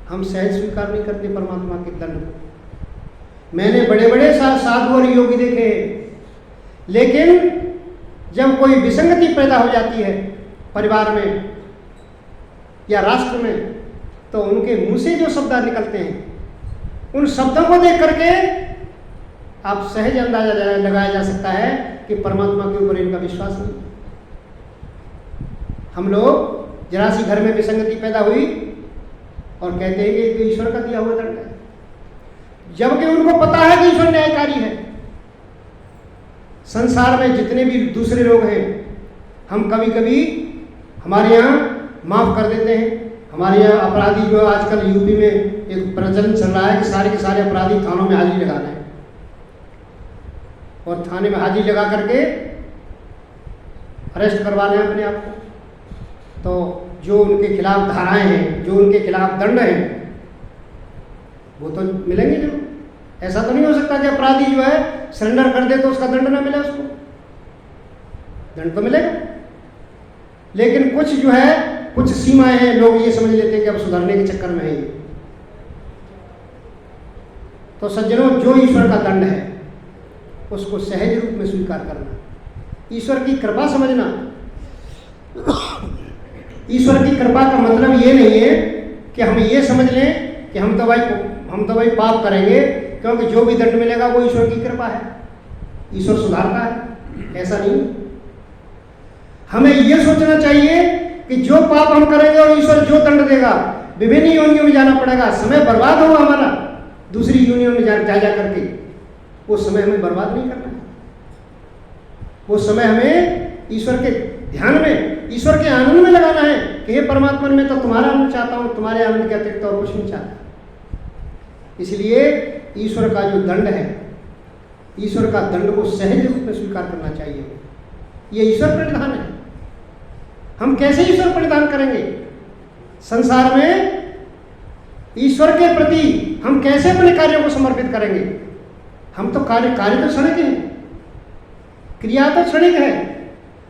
हम सहज स्वीकार नहीं करते परमात्मा के दंड को। मैंने बड़े बड़े साधु और योगी देखे, लेकिन जब कोई विसंगति पैदा हो जाती है परिवार में या राष्ट्र में, तो उनके मुंह से जो शब्द निकलते हैं उन शब्दों को देख करके आप सहज अंदाजा लगाया जा सकता है कि परमात्मा के ऊपर इनका विश्वास नहीं। हम लोग जरा सी घर में विसंगति पैदा हुई और कहते हैं कि तो ईश्वर का दिया हुआ दंड है, जबकि उनको पता है कि ईश्वर न्यायकारी है। संसार में जितने भी दूसरे लोग हैं, हम कभी कभी हमारे यहाँ माफ कर देते हैं। हमारे यहाँ अपराधी जो आजकल यूपी में एक प्रचलन चल रहा है कि सारे के सारे अपराधी थानों में हाजिरी लगा रहे हैं और थाने में हाजिरी लगा करके अरेस्ट करवा रहे हैं अपने आप को। तो जो उनके खिलाफ धाराएं हैं, जो उनके खिलाफ दंड हैं, वो तो मिलेंगे जरूर। ऐसा तो नहीं हो सकता कि अपराधी जो है सरेंडर कर दे तो उसका दंड ना मिले, उसको दंड तो मिलेगा। लेकिन कुछ जो है, कुछ सीमाएं हैं, लोग ये समझ लेते हैं कि अब सुधरने के चक्कर में है ये। तो सज्जनों, जो ईश्वर का दंड है उसको सहज रूप में स्वीकार करना, ईश्वर की कृपा समझना। ईश्वर की कृपा का मतलब ये नहीं है कि हम ये समझ लें कि हम तो भाई पाप करेंगे क्योंकि जो भी दंड मिलेगा वो ईश्वर की कृपा है, ईश्वर सुधारता है। ऐसा नहीं, हमें ये सोचना चाहिए कि जो पाप हम करेंगे और ईश्वर जो दंड देगा, विभिन्न योनियों में जाना पड़ेगा, समय बर्बाद होगा हमारा दूसरी योनियों में जा करके। वो समय हमें बर्बाद नहीं करना है, वो समय हमें ईश्वर के ध्यान में, ईश्वर के आनंद में लगाना है कि हे परमात्मा, मैं तो तुम्हारा आनंद चाहता हूँ, तुम्हारे आनंद के अतिरिक्त और कुछ नहीं चाहता। इसलिए ईश्वर का जो दंड है ईश्वर का दंड को सहज रूप में स्वीकार करना चाहिए। ये ईश्वर प्रणिधान है। हम कैसे ईश्वर प्रणिधान करेंगे? संसार में ईश्वर के प्रति हम कैसे अपने कार्यों को समर्पित करेंगे? हम तो कार्य तो क्षणिक है, क्रिया तो क्षणिक है।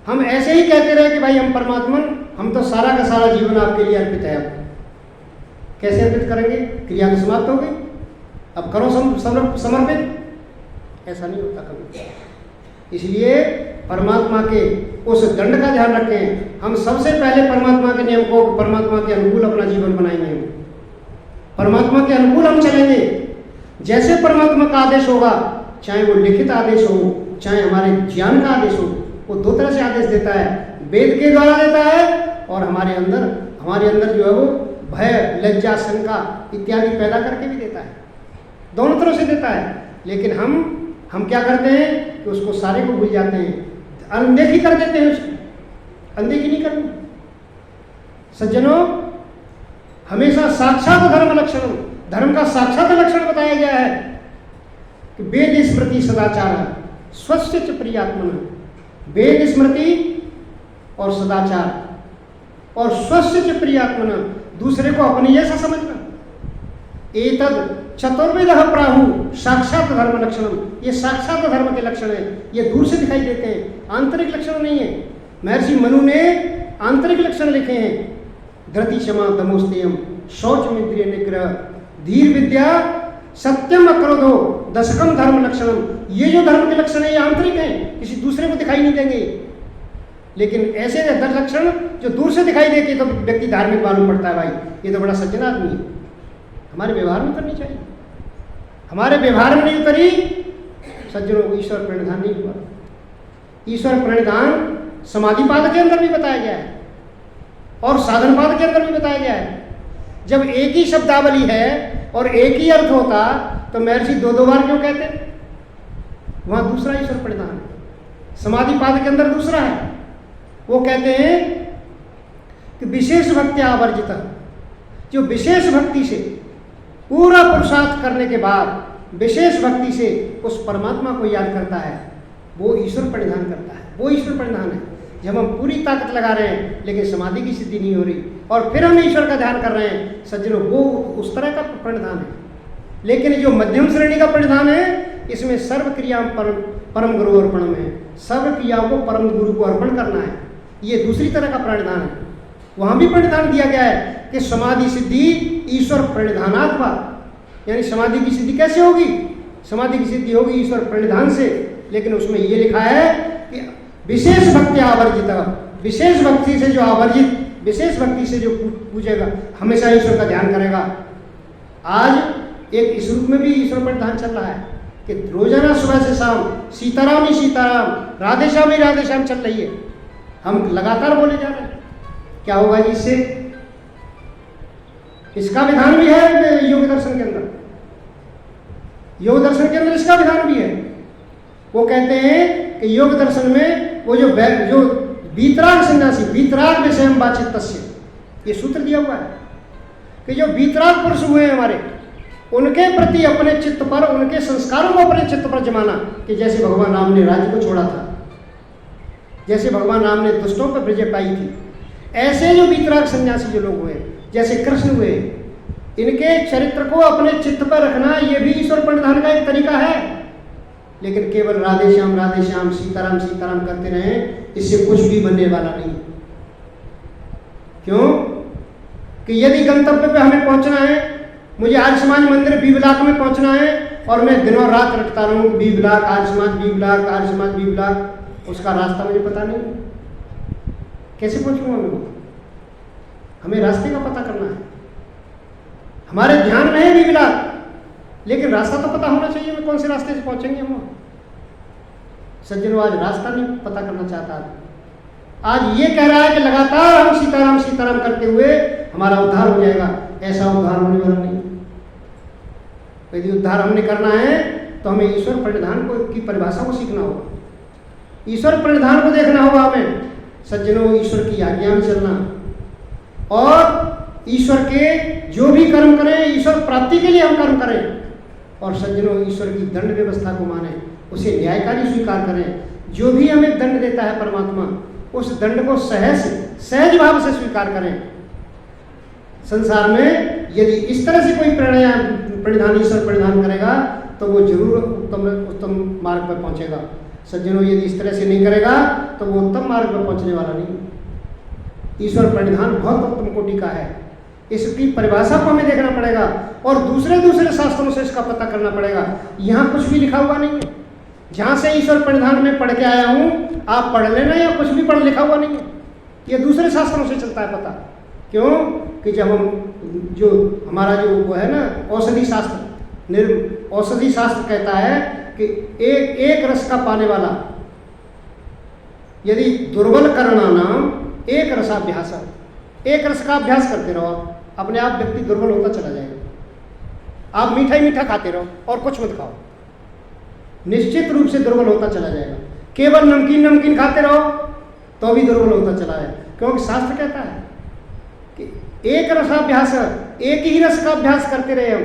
हम ऐसे ही कहते रहे कि भाई हम परमात्मा, हम तो सारा का सारा जीवन आपके लिए अर्पित है। अब कैसे अर्पित करेंगे? क्रिया तो समाप्त हो गई, अब करो समर्पित। ऐसा नहीं होता कभी। इसलिए परमात्मा के उस दंड का ध्यान रखें। हम सबसे पहले परमात्मा के नियम को, परमात्मा के अनुकूल अपना जीवन बनाएंगे, परमात्मा के अनुकूल हम चलेंगे। जैसे परमात्मा का आदेश होगा, चाहे वो लिखित आदेश हो, चाहे हमारे ज्ञान का आदेश हो, वो दो तरह से आदेश देता है। वेद के द्वारा देता है और हमारे अंदर जो है वो भय, लज्जा, शंका इत्यादि पैदा करके भी देता है। दोनों तरह से देता है। लेकिन हम क्या करते हैं कि उसको सारे को भूल जाते हैं, अनदेखी कर देते हैं उसको। अनदेखी नहीं करनी। सज्जनों, हमेशा साक्षात धर्म लक्षण, धर्म का साक्षात लक्षण बताया गया है कि वेद स्मृति सदाचार स्वस्य च प्रियात्मन। वेद स्मृति और सदाचार और स्वस्य च प्रियात्मन, दूसरे को अपने जैसा समझना। एतद चतुर्विधः प्राहु साक्षात धर्म लक्षणम। ये साक्षात धर्म के लक्षण है। ये दूर से दिखाई देते हैं, आंतरिक लक्षण नहीं है। महर्षि मनु ने आंतरिक लक्षण लिखे हैं। धृति, क्षमा, दमोस्तेयम, शौच, इंद्रिय निग्रह, धीर विद्या, सत्यम, अक्रोधो, दशकम धर्म लक्षणम। ये जो धर्म के लक्षण है ये आंतरिक हैं, किसी दूसरे को दिखाई नहीं देंगे। लेकिन ऐसे 10 लक्षण जो दूर से दिखाई देते तो व्यक्ति धार्मिक मालूम पड़ता है, भाई ये तो बड़ा सज्जन आदमी है। हमारे व्यवहार में करनी चाहिए। हमारे व्यवहार में नहीं उतरी, सज्जनों को ईश्वर प्रणिधान नहीं हुआ। ईश्वर प्रणिधान समाधि पाद के अंदर भी बताया गया है और साधन पाद के अंदर भी बताया गया है। जब एक ही शब्दावली है और एक ही अर्थ होता तो महर्षि 2-2 बार क्यों कहते? वहां दूसरा ईश्वर प्रणिधान है। समाधि पाद के अंदर दूसरा है। वो कहते हैं कि विशेष भक्ति आवर्जित, जो विशेष भक्ति से पूरा पुरुषार्थ करने के बाद विशेष भक्ति से उस परमात्मा को याद करता है, वो ईश्वर प्रणिधान करता है। वो ईश्वर प्रणिधान है। जब हम पूरी ताकत लगा रहे हैं लेकिन समाधि की सिद्धि नहीं हो रही और फिर हम ईश्वर का ध्यान कर रहे हैं, सज्जनों, वो उस तरह का प्रणिधान है। लेकिन जो मध्यम श्रेणी का प्रणिधान है, इसमें सर्व क्रिया परम गुरु अर्पण है। सर्व क्रियाओं को परम गुरु को अर्पण करना है। ये दूसरी तरह का प्रणिधान है। वहां भी प्रणिधान दिया गया है कि समाधि सिद्धि ईश्वर प्रणिधानात्मा, यानी समाधि की सिद्धि कैसे होगी? समाधि की सिद्धि होगी ईश्वर प्रणिधान से। लेकिन उसमें ये लिखा है कि विशेष भक्ति आवर्जित, विशेष भक्ति से जो आवर्जित, विशेष भक्ति से जो पूजेगा, हमेशा ईश्वर का ध्यान करेगा। आज एक इस रूप में भी ईश्वर प्रणिधान चल रहा है कि रोजाना सुबह से शाम सीताराम ही सीताराम, राधे श्याम ही राधे श्याम चल रही है। हम लगातार बोले जा रहे हैं। क्या होगा जी इससे? इसका विधान भी है योग दर्शन के अंदर। योग दर्शन के अंदर इसका विधान भी है। वो कहते हैं कि योग दर्शन में वो जो वीतराग सन्यासी, वीतराग विषयम वाचित्तस्य, ये सूत्र दिया हुआ है कि जो वीतराग पुरुष हुए हैं हमारे, उनके प्रति अपने चित्त पर, उनके संस्कारों को अपने चित्त पर जमाना। कि जैसे भगवान राम ने राज्य को छोड़ा था, जैसे भगवान राम ने दुष्टों पर विजय पाई थी, ऐसे जो वीतराग सन्यासी जो लोग हुए, जैसे कृष्ण हुए, इनके चरित्र को अपने चित्त पर रखना, ये भी ईश्वर प्रणिधान का एक तरीका है। लेकिन केवल राधे श्याम सीताराम सीताराम करते रहे, इससे कुछ भी बनने वाला नहीं। क्यों? कि यदि गंतव्य पे हमें पहुंचना है, मुझे आर्य समाज मंदिर बीबलाक में पहुंचना है और मैं दिनों रात रटता रहूं बीबलाक, आर्य समाज बीबलाक, आर्य समाज बीबलाक, उसका रास्ता मुझे पता नहीं, कैसे पहुंचूंगा मैं? हमें रास्ते का पता करना है। हमारे ध्यान में है बीबलाक, लेकिन रास्ता तो पता होना चाहिए, मैं कौन से रास्ते से पहुंचेंगे हम। सज्जनों, आज रास्ता नहीं पता करना चाहता। आज ये कह रहा है कि लगातार हम सीताराम सीताराम करते हुए हमारा उद्धार हो जाएगा। ऐसा उद्धार होने वाला नहीं। यदि उद्धार हमने करना है तो हमें ईश्वर प्रणिधान को की परिभाषा को सीखना होगा, ईश्वर प्रणिधान को देखना होगा हमें। सज्जनों, ईश्वर की आज्ञा में चलना और ईश्वर के जो भी कर्म करें, ईश्वर प्राप्ति के लिए हम कर्म करें। और सज्जनों, ईश्वर की दंड व्यवस्था को माने, उसे न्यायकारी स्वीकार करें। जो भी हमें दंड देता है परमात्मा, उस दंड को सहज भाव से स्वीकार करें। संसार में यदि इस तरह से कोई प्रणिधान ईश्वर प्रणिधान करेगा तो वो जरूर उत्तम मार्ग पर पहुंचेगा। सज्जनों, यदि इस तरह से नहीं करेगा तो वो उत्तम मार्ग पर पहुंचने वाला नहीं। ईश्वर प्रणिधान बहुत उत्तम कोटि का है। इसकी परिभाषा को हमें देखना पड़ेगा और दूसरे शास्त्रों से इसका पता करना पड़ेगा। यहाँ कुछ भी लिखा हुआ नहीं है। जहाँ से ईश्वर प्रणिधान में पढ़ के आया हूँ, आप पढ़ लेना, या कुछ भी पढ़ लिखा हुआ नहीं है। ये दूसरे शास्त्रों से चलता है पता। क्यों? कि जब हम जो हमारा जो वो है ना औषधि शास्त्र, औषधि शास्त्र कहता है कि एक रस का पाने वाला, यदि दुर्बल करना नाम एक रसाभ्यास, एक रस का अभ्यास करते रहो, अपने आप व्यक्ति दुर्बल होता चला जाएगा। आप मीठा ही मीठा खाते रहो और कुछ मत खाओ, निश्चित रूप से दुर्बल होता चला जाएगा। केवल नमकीन खाते रहो तो भी दुर्बल होता चला जाएगा। क्योंकि शास्त्र कहता है कि एक रसाभ्यास, एक ही रस का अभ्यास करते रहे हम,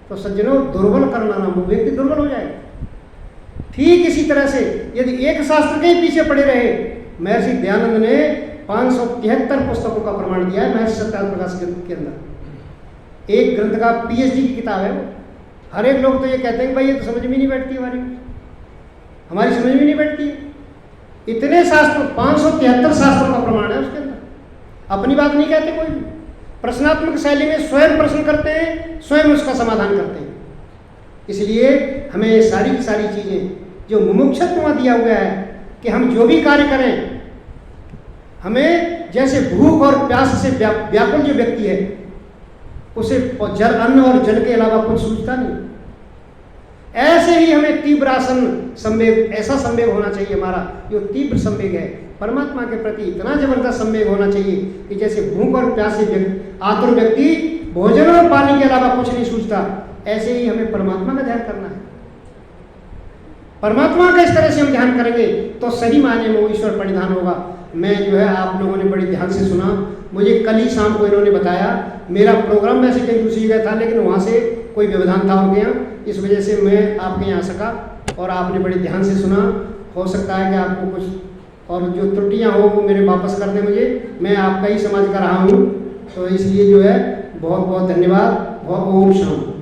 तो सज्जनों दुर्बल करना नाम, वो व्यक्ति दुर्बल हो जाएगा। ठीक इसी तरह से यदि एक शास्त्र के ही पीछे पड़े रहे, महर्षि दयानंद ने 573 पुस्तकों का प्रमाण दिया है महर्षि सत्याग्रह प्रकाश के अंदर। एक ग्रंथ का PhD की किताब है वो। हर एक लोग तो ये कहते हैं कि भाई ये तो समझ में नहीं बैठती, हमारी समझ में नहीं बैठती। इतने शास्त्र, 573 शास्त्रों का प्रमाण है उसके अंदर। अपनी बात नहीं कहते कोई भी। प्रश्नात्मक शैली में स्वयं प्रश्न करते हैं, स्वयं उसका समाधान करते हैं। इसलिए हमें ये सारी की सारी चीज़ें जो मुमुक्षुत्व दिया हुआ है कि हम जो भी कार्य करें, हमें जैसे भूख और प्यास से व्याकुल जो व्यक्ति है, उसे अन्न और जल के अलावा कुछ सूझता नहीं, ऐसे ही हमें तीव्र आसन संवेग, ऐसा संवेग होना चाहिए हमारा जो तीव्र संवेग है परमात्मा के प्रति। इतना जबरदस्त संवेग होना चाहिए कि जैसे भूख और प्यास से आतुर व्यक्ति भोजन और पानी के अलावा कुछ नहीं सूझता, ऐसे ही हमें परमात्मा का ध्यान करना है। परमात्मा का इस तरह से हम ध्यान करेंगे तो सही मायने में वो ईश्वर प्रणिधान होगा। मैं जो है, आप लोगों ने बड़ी ध्यान से सुना। मुझे कल ही शाम को इन्होंने बताया, मेरा प्रोग्राम वैसे कहीं दूसरी जगह था, लेकिन वहाँ से कोई व्यवधान था उनके यहाँ, इस वजह से मैं आपके यहाँ आ सका और आपने बड़े ध्यान से सुना। हो सकता है कि आपको कुछ और जो त्रुटियाँ हो वो मेरे वापस कर दें मुझे, मैं आपका ही समझ कर रहा हूँ। तो इसलिए जो है बहुत बहुत धन्यवाद। ओम शांति।